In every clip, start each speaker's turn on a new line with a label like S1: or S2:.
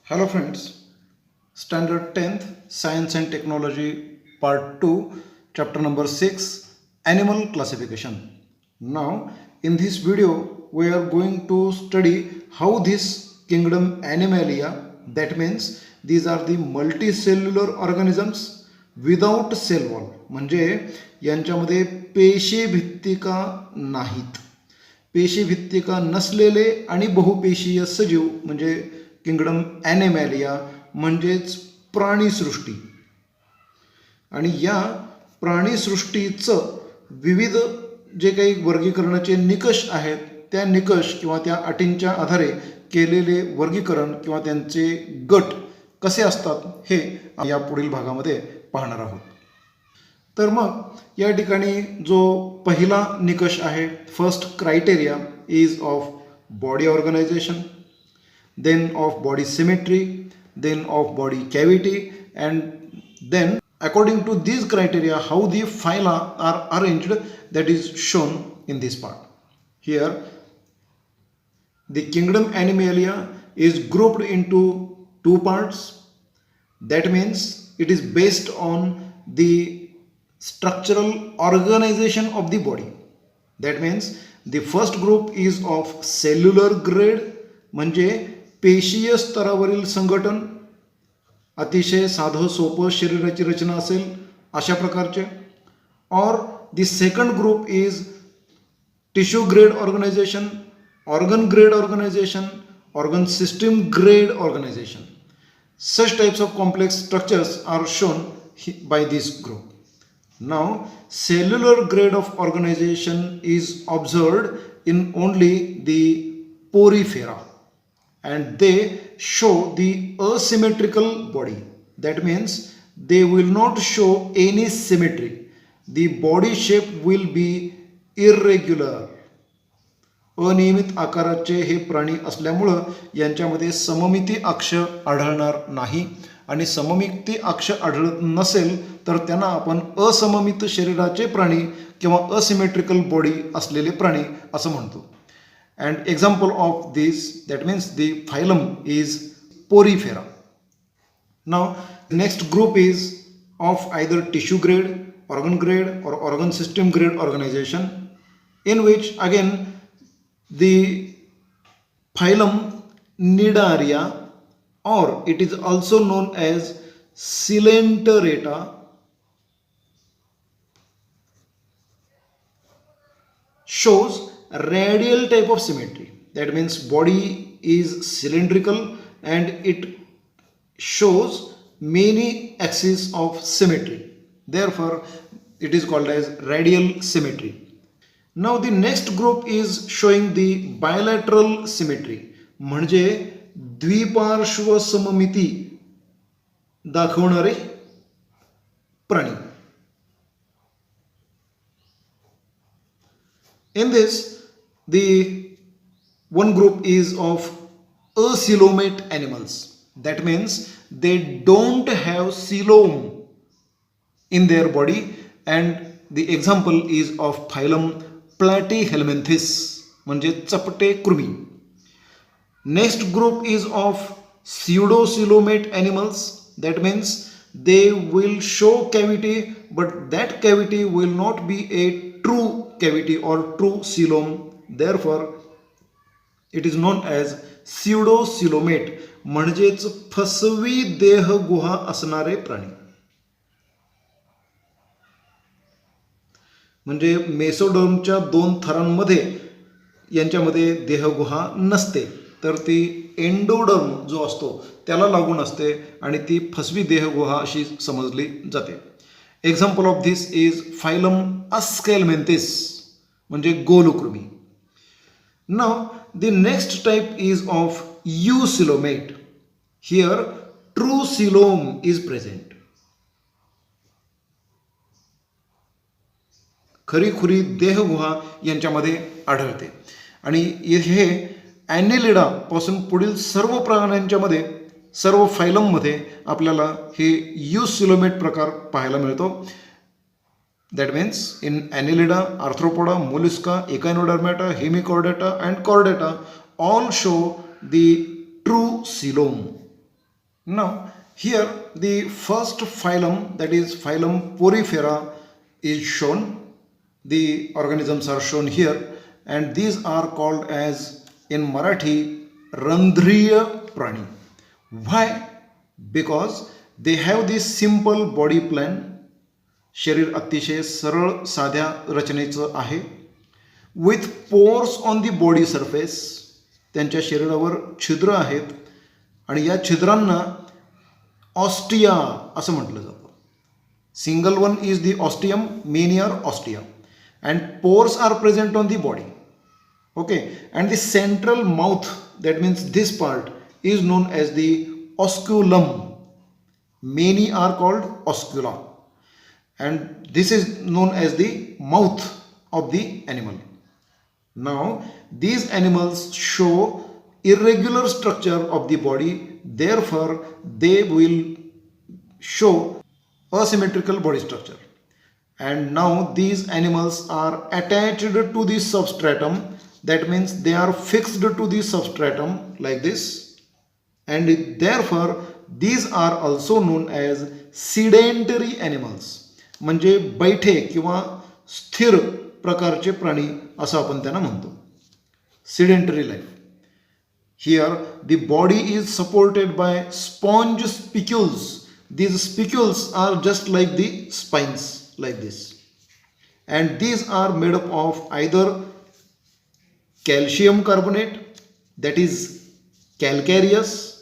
S1: Hello friends, Standard 10th Science and Technology Part 2, Chapter number 6, Animal Classification. Now, in this video, we are going to study how this kingdom Animalia, that means these are the multicellular organisms without cell wall, म्हणजे यांच्यामध्ये पेशीभित्तिका नाहीत. पेशीभित्तिका नसलेले आणि बहुपेशीय सजीव म्हणजे kingdom ॲनिमॅलिया म्हणजेच प्राणीसृष्टी. आणि या प्राणीसृष्टीचं विविध जे काही वर्गीकरणाचे निकष आहेत त्या निकष किंवा त्या अटींच्या आधारे केलेले वर्गीकरण किंवा त्यांचे गट कसे असतात हे या पुढील भागामध्ये पाहणार आहोत. तर मग या ठिकाणी जो पहिला निकष आहे, first criteria is of body organisation, then of body symmetry, then of body cavity, and then according to these criteria how the phyla are arranged, that is shown in this part. Here the kingdom Animalia is grouped into two parts. That means it is based on the structural organization of the body. That means the first group is of cellular grade, म्हणजे पेशीय स्तरावरील संघटन, अतिशय साधं सोपं शरीराची रचना असेल अशा प्रकारचे. और the second group is tissue grade organisation, organ grade organisation, organ system grade organisation. Such types of complex structures are shown by this group. Now, cellular grade of organization is observed in only the porifera, and they show the asymmetrical body. That means they will not show any symmetry. The body shape will be irregular. अनियमित आकाराचे हे प्राणी असल्यामुळं यांच्यामध्ये सममिती अक्ष आढळणार नाही, आणि सममिती अक्ष आढळत नसेल तर त्यांना आपण असममित शरीराचे प्राणी किंवा असिमेट्रिकल बॉडी असलेले प्राणी असं म्हणतो. And example of this, that means the phylum is Porifera. Now, next group is of either tissue grade, organ grade, or organ system grade organization, in which again the phylum Cnidaria, or it is also known as Coelenterata, shows radial type of symmetry. That means body is cylindrical and it shows many axes of symmetry. Therefore, it is called as radial symmetry. Now the next group is showing the bilateral symmetry, म्हणजे द्विपार्श्व सममिती दाखवणारे प्राणी. In this, the one group is of acoelomate animals. That means they don't have coelom in their body, and the example is of phylum Platyhelminthes, म्हणजे चपटे कृमी. Next group is of pseudocoelomate animals. That means they will show cavity, but that cavity will not be a true cavity or true coelom. Therefore, it is known as pseudocoelomate, म्हणजेच फसवी देहगुहा असणारे प्राणी. म्हणजे मेसोडर्मच्या दोन थरांमध्ये यांच्यामध्ये देहगुहा नसते, तर ती एंडोडर्म जो असतो त्याला लागून असते आणि ती फसवी देहगुहा अशी समजली जाते. Example of this is phylum Aschelminthes, म्हणजे गोलकृमी. Now the next type is of eucoelomate. Here true coelom is present. खरीखुरी देहगुहा यांच्यामध्ये आढळते, आणि हे ॲनिलिडा पासून पुढील सर्व प्राण्यांच्यामध्ये, सर्व फायलममध्ये आपल्याला हे यूसिलोमेट प्रकार पाहायला मिळतो. That means in Annelida, Arthropoda, Mollusca, Echinodermata, Hemichordata and Chordata all show the true coelom. Now here the first phylum, that is phylum Porifera, is shown. The organisms are shown here, and these are called as in Marathi Randhriya Prani. Why? Because they have this simple body plan. शरीर अतिशय सरळ साध्या रचनेचं आहे. With pores on the body surface, त्यांच्या शरीरावर छिद्र आहेत आणि या छिद्रांना ऑस्टिया असं म्हटलं जातं. Single one is the ostium, many are ostia, and pores are present on the body. Okay, and the central mouth, that means this part, is known as the osculum. Many are called oscula, and this is known as the mouth of the animal. Now these animals show irregular structure of the body, therefore they will show asymmetrical body structure. And now these animals are attached to the substratum, that means they are fixed to the substratum like this, and therefore these are also known as sedentary animals. म्हणजे बैठे किंवा स्थिर प्रकारचे प्राणी असं आपण त्यांना म्हणतो. Sedentary life. Here the body is supported by sponge spicules. These spicules are just like the spines like this, and these are made up of either calcium carbonate, that is calcareous,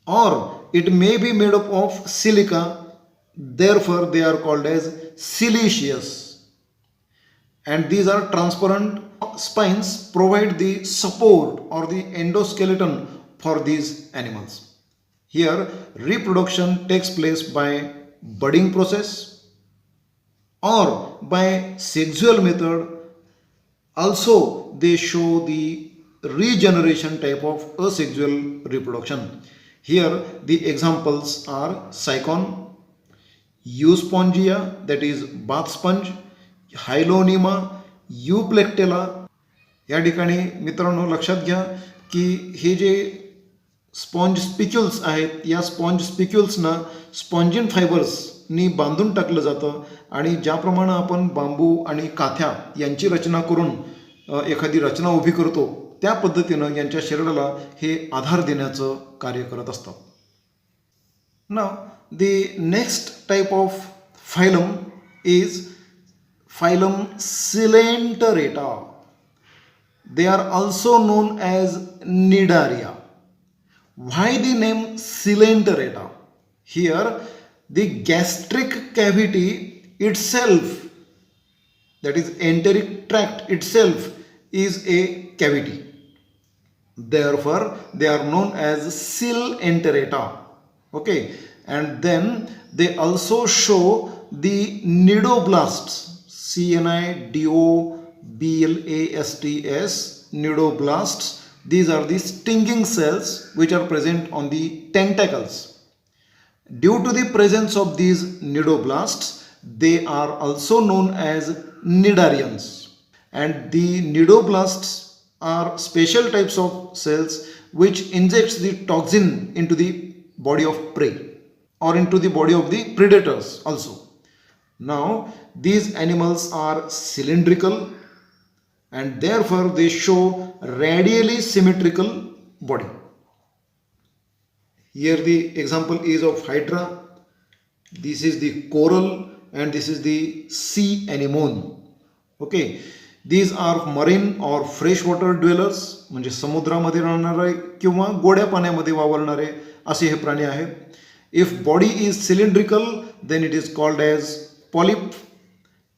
S1: or it may be made up of silica, therefore they are called as siliceous. And these are transparent spines provide the support or the endoskeleton for these animals. Here reproduction takes place by budding process or by sexual method. Also they show the regeneration type of asexual reproduction. Here the examples are Sycon, Euspongia, that is bath sponge, Hyloneuma, Euplectella. या ठिकाणी मित्रांनो लक्षात घ्या की हे जे sponge स्पिक्युल्स आहेत, या sponge स्पिक्युल्सना spongin फायबर्सनी बांधून टाकलं जातं, आणि ज्याप्रमाणे आपण बांबू आणि काथ्या यांची रचना करून एखादी रचना उभी करतो, त्या पद्धतीनं यांच्या शरीराला हे आधार देण्याचं कार्य करत असतात. Now the next type of phylum is phylum Coelenterata. They are also known as Cnidaria. Why the name Coelenterata? Here the gastric cavity itself, that is enteric tract itself, is a cavity. Therefore they are known as Silenterata. Okay, and then they also show the nidoblasts, cnidoblasts, nidoblasts. These are the stinging cells which are present on the tentacles. Due to the presence of these nidoblasts, they are also known as nidarians. And the nidoblasts are special types of cells which injects the toxin into the body of prey or into the body of the predators also. Now these animals are cylindrical and therefore they show radially symmetrical body. Here the example is of Hydra. This is the coral and this is the sea anemone. Okay, these are marine or freshwater dwellers, म्हणजे समुद्रामध्ये राहणारे किंवा गोड्या पाण्यामध्ये वावरणारे असे हे प्राणी आहेत. If body is cylindrical then it is called as polyp,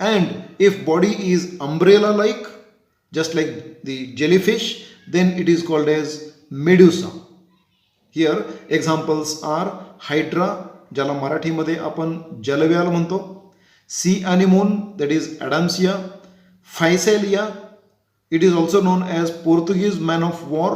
S1: and if body is umbrella like, just like the jellyfish, then it is called as medusa. Here examples are Hydra, ज्याला मराठीमध्ये आपण जलव्याल म्हणतो, sea anemone, that is Adamsia, Physalia, it is also known as Portuguese man of war.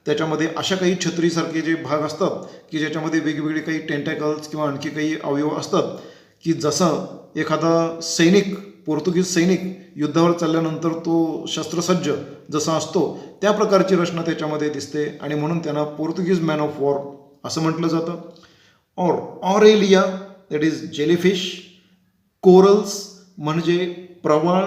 S1: त्याच्यामध्ये अशा काही छत्रीसारखे जे भाग असतात की ज्याच्यामध्ये वेगवेगळे काही टेंटॅकल्स किंवा आणखी काही अवयव असतात की जसं एखादा सैनिक पोर्तुगीज सैनिक युद्धावर चालल्यानंतर तो शस्त्रसज्ज जसा असतो त्या प्रकारची रचना त्याच्यामध्ये दिसते आणि म्हणून त्यांना पोर्तुगीज मॅन ऑफ वॉर असं म्हटलं जातं. Aurelia that is jellyfish, corals म्हणजे प्रवाळ,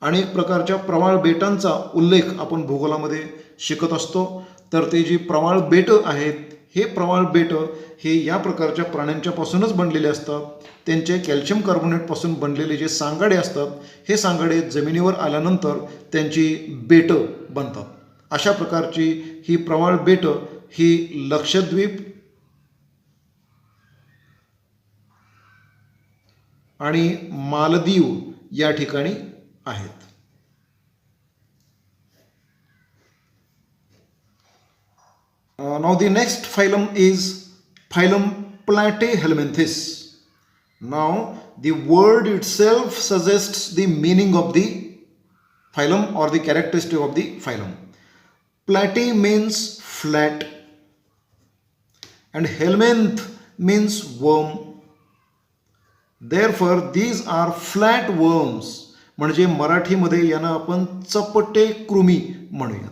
S1: अनेक प्रकारच्या प्रवाळ बेटांचा उल्लेख आपण भूगोलामध्ये शिकत असतो. तर ते जी प्रवाळ बेटं आहेत, हे प्रवाळ बेटं हे या प्रकारच्या प्राण्यांच्यापासूनच बनलेले असतात. त्यांचे कॅल्शियम कार्बोनेटपासून बनलेले जे सांगाडे असतात, हे सांगाडे जमिनीवर आल्यानंतर त्यांची बेटं बनतात. अशा प्रकारची ही प्रवाळ बेटं ही लक्षद्वीप आणि मालदीव या ठिकाणी आहेत. Now the next phylum is phylum Platyhelminthes. Now the word itself suggests the meaning of the phylum or the characteristic of the phylum. Platy means flat and helminth means worm. Therefore these are flat worms. म्हणजे मराठीमध्ये यांना आपण चपटे कृमी म्हणूया.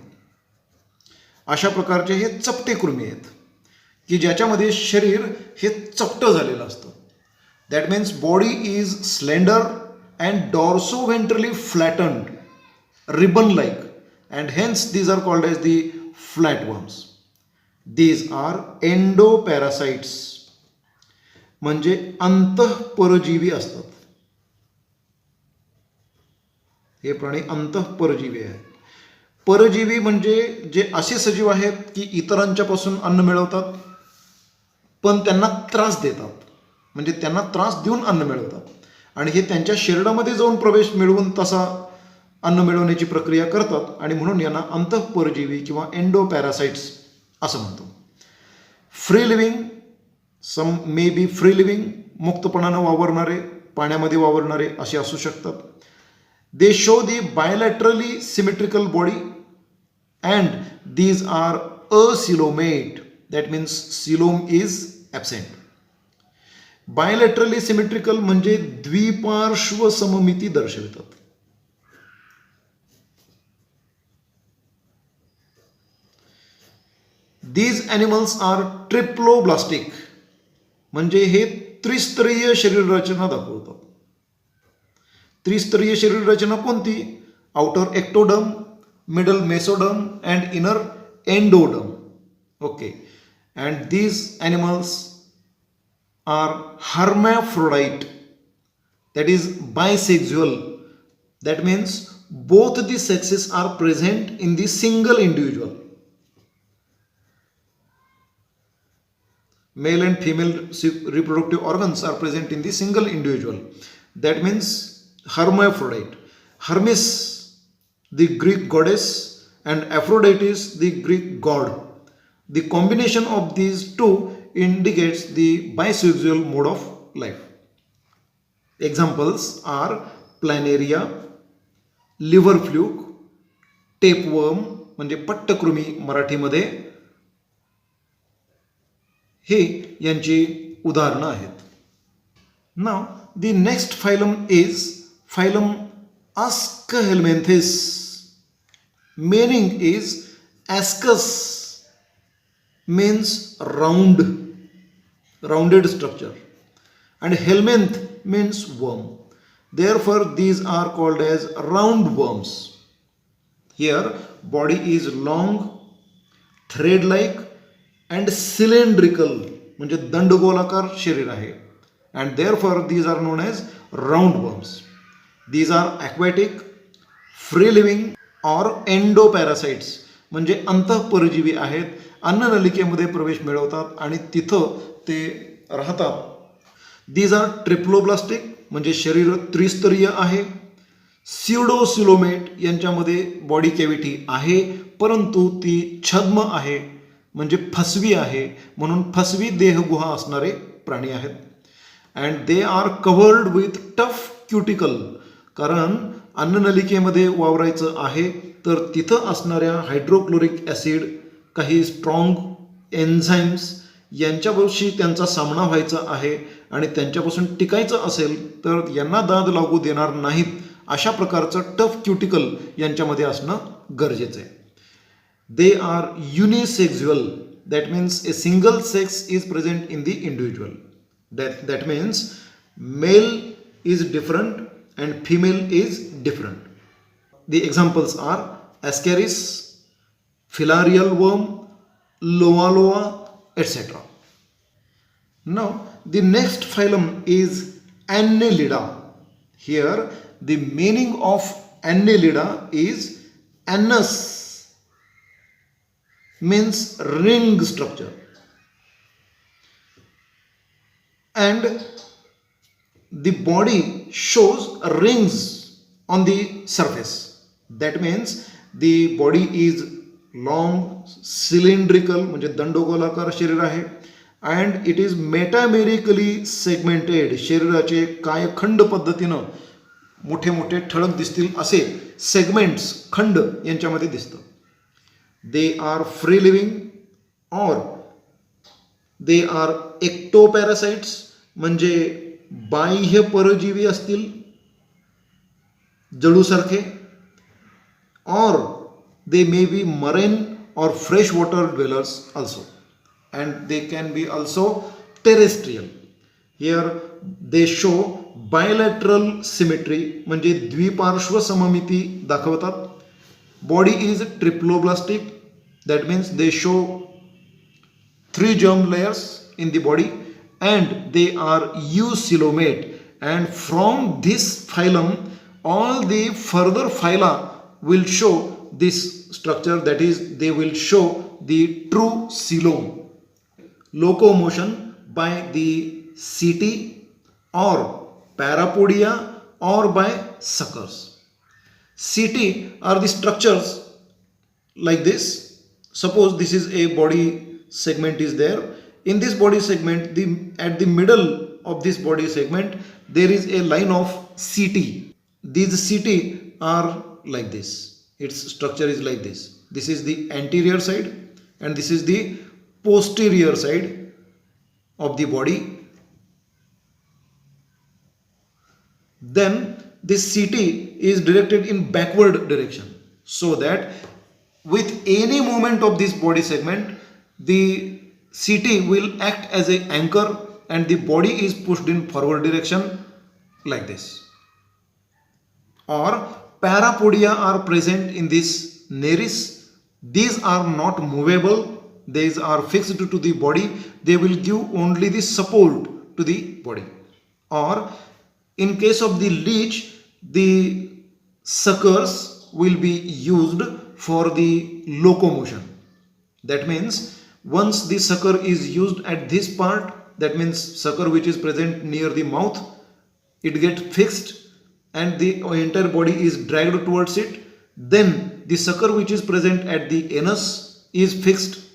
S1: अशा प्रकारचे हे चपटे कृमी आहेत की ज्याच्यामध्ये शरीर हे चपटं झालेलं असतं. That means body is slender and dorsoventrally flattened, ribbon like, and hence these are called as the flat worms. These are endoparasites म्हणजे अंतःपरजीवी असतात. हे प्राणी अंतःपरजीवी आहेत. परजीवी म्हणजे जे असे सजीव आहेत की इतरांच्यापासून अन्न मिळवतात पण त्यांना त्रास देतात, म्हणजे त्यांना त्रास देऊन अन्न मिळवतात आणि हे त्यांच्या शरीरामध्ये जाऊन प्रवेश मिळवून तसा अन्न मिळवण्याची प्रक्रिया करतात आणि म्हणून यांना अंतःपरजीवी किंवा एंडोपॅरासाइट्स असं म्हणतो. Free living, some may be free living, मुक्तपणानं वावरणारे, पाण्यामध्ये वावरणारे असे असू शकतात. They show the bilaterally symmetrical body and these are acoelomate. That means coelom is absent. Bilaterally symmetrical म्हणजे द्विपार्श्व सममिती दर्शवितात. These animals are triploblastic म्हणजे हे त्रिस्तरीय शरीर रचना दाखवतात. त्रिस्तरीय शरीर रचना कोणती? Outer ectoderm, middle mesoderm and inner endoderm. Okay, and these animals are hermaphrodite, that is bisexual. That means both the sexes are present in the single individual. Male and female reproductive organs are present in the single individual. That means hermaphrodite. Hermes, the Greek goddess, and Aphrodite, the Greek god. The combination of these two indicates the bisexual mode of life. Examples are planaria, liver fluke, tapeworm म्हणजे पट्टकृमी मराठीमध्ये, हे यांची उदाहरणं आहेत. Now the next phylum is phylum Ascahelminthes. Meaning is ascus means rounded structure and helminth means worm. Therefore these are called as round worms. Here body is long, thread like and cylindrical म्हणजे दंडगोलाकार शरीर आहे and therefore these are known as round worms. These are aquatic, free living or endoparasites म्हणजे अंतःपरजीवी आहेत. अन्ननलिकेमध्ये प्रवेश मिळवतात आणि तिथं ते राहतात. These are triploblastic म्हणजे शरीर त्रिस्तरीय आहे. स्युडोसिलोमेट यांच्यामध्ये बॉडी कॅव्हिटी आहे परंतु ती छद्म आहे म्हणजे फसवी आहे, म्हणून फसवी देहगुहा असणारे प्राणी आहेत. And they are covered with tough cuticle, कारण अन्ननलिकेमध्ये वावरायचं आहे तर तिथं असणाऱ्या हायड्रोक्लोरिक ॲसिड, काही स्ट्रॉंग एन्झाईम्स यांच्याशी त्यांचा सामना व्हायचा आहे आणि त्यांच्यापासून टिकायचं असेल तर यांना दाद लागू देणार नाहीत अशा प्रकारचं टफ क्युटिकल यांच्यामध्ये असणं गरजेचं आहे. They are unisexual. That means a single sex is present in the individual. That means male is different and female is different. The examples are Ascaris, filarial worm, loa loa, etc. Now the next phylum is Annelida. Here the meaning of Annelida is annus means ring structure, and the body shows rings on the surface. That means the body is long, cylindrical म्हणजे दंडगोलाकार शरीर आहे, and it is metamerically segmented. शरीराचे कायखंड पद्धतीनं मोठे मोठे ठळक दिसतील असे सेगमेंट्स खंड यांच्यामध्ये दिसतं. They are free living or they are ectoparasites म्हणजे बाह्य परजीवी असतील जळूसारखे, or they may be marine or freshwater dwellers also, and they can be also terrestrial. Here they show bilateral symmetry म्हणजे द्विपार्श्व सममिती दाखवतात. Body is triploblastic. That means they show 3 germ layers in the body, and they are eucoelomate. And from this phylum, all the further phyla will show this structure. That is, they will show the true coelom. Locomotion by the setae or parapodia or by suckers. Setae are the structures like this. Suppose this is a body segment is there. In this body segment, at the middle of this body segment, there is a line of setae. These setae are like this. Its structure is like this. This is the anterior side and this is the posterior side of the body. Then this setae is directed in backward direction, so that with any movement of this body segment, the setae will act as an anchor and the body is pushed in forward direction like this. Or parapodia are present in this nares. These are not movable. These are fixed to the body. They will give only the support to the body. Or in case of the leech, the suckers will be used for the locomotion. That means once the sucker is used at this part, that means sucker which is present near the mouth, it gets fixed and the entire body is dragged towards it. Then the sucker which is present at the anus is fixed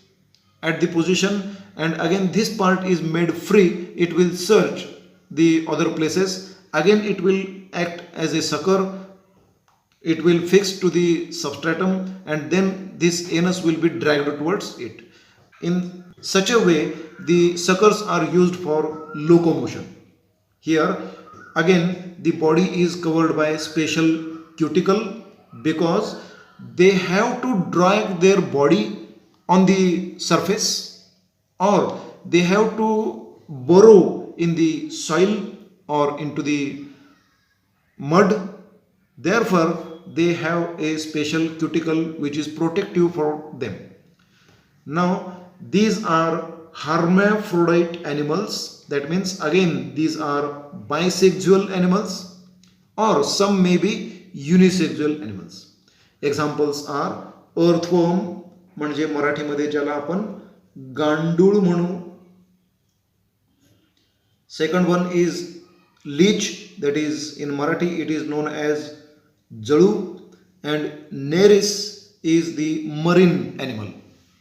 S1: at the position, and again this part is made free. It will search the other places. Again it will act as a sucker. It will fix to the substratum, and then this anus will be dragged towards it. In such a way, the suckers are used for locomotion. Here again the body is covered by special cuticle because they have to drag their body on the surface, or they have to burrow in the soil or into the mud. Therefore they have a special cuticle which is protective for them. Now these are hermaphrodite animals. That means again these are bisexual animals, or some may be unisexual animals. Examples are earthworm म्हणजे मराठीमध्ये ज्याला आपण गांडूळ म्हणू. Second one is leech, that is in Marathi it is known as Jalu, and Neris is the marine animal.